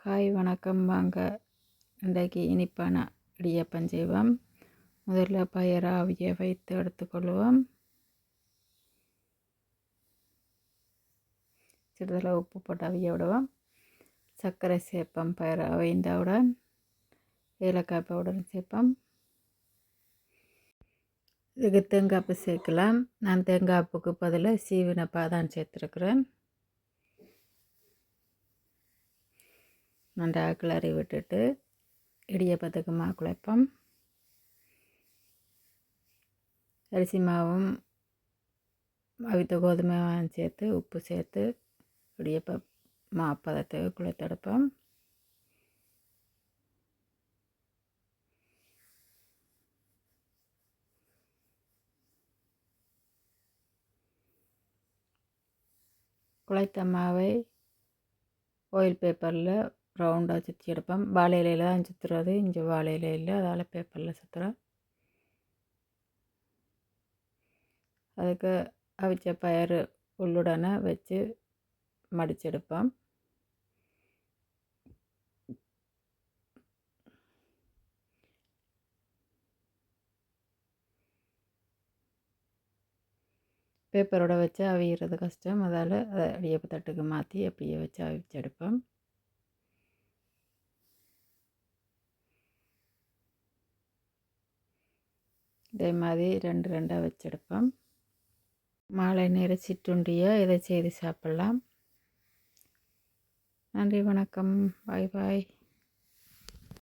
Hi வணக்கம். வாங்க இன்றைக்கு இனிப்பான இடியப்பம் செய்வோம். முதல்ல பயறு ஆவியை வைத்து எடுத்துக்கொள்வோம். சிறிதளவு உப்பு போட்டு அவிய விடுவோம். சர்க்கரை சேர்ப்போம். பயறு அவிந்தவுடன் ஏலக்காய் பவுடர் சேர்ப்போம். இதுக்கு தேங்காய்ப்பு சேர்க்கலாம். நான் தேங்காய்ப்புக்கு பதிலாக சீவின பாதாம் சேர்த்துருக்குறேன். நன்றாக கிளறி விட்டுட்டு இடியப்பத்துக்கு மாவு குழைப்போம். அரிசி மாவும் அவித்த கோதுமை மாவும் சேர்த்து உப்பு சேர்த்து இடியப்ப மாப்பதத்தை குழைத்தெடுப்போம். குழைத்த மாவை ஆயில் பேப்பரில் ரவுண்டாக சுற்றி எடுப்போம். வாழை இலையில் தான் சுற்றுறது, இங்கே வாழை இலை இல்லை, அதால் பேப்பரில் சுற்றுறோம். அதுக்கு அவிச்ச பயறு உள்ளுடனே வச்சு மடிச்செடுப்போம். பேப்பரோட வச்சு அவிகிறது கஷ்டம், அதால் அதை இடியப்ப தட்டுக்கு மாற்றி அப்படியே வச்சு அவிச்செடுப்போம். இதே மாதிரி ரெண்டு ரெண்டாக வச்செடுப்போம். மாலை நேர சிற்றுண்டியை இதை செய்து சாப்பிடலாம். நன்றி, வணக்கம், பாய் பாய்.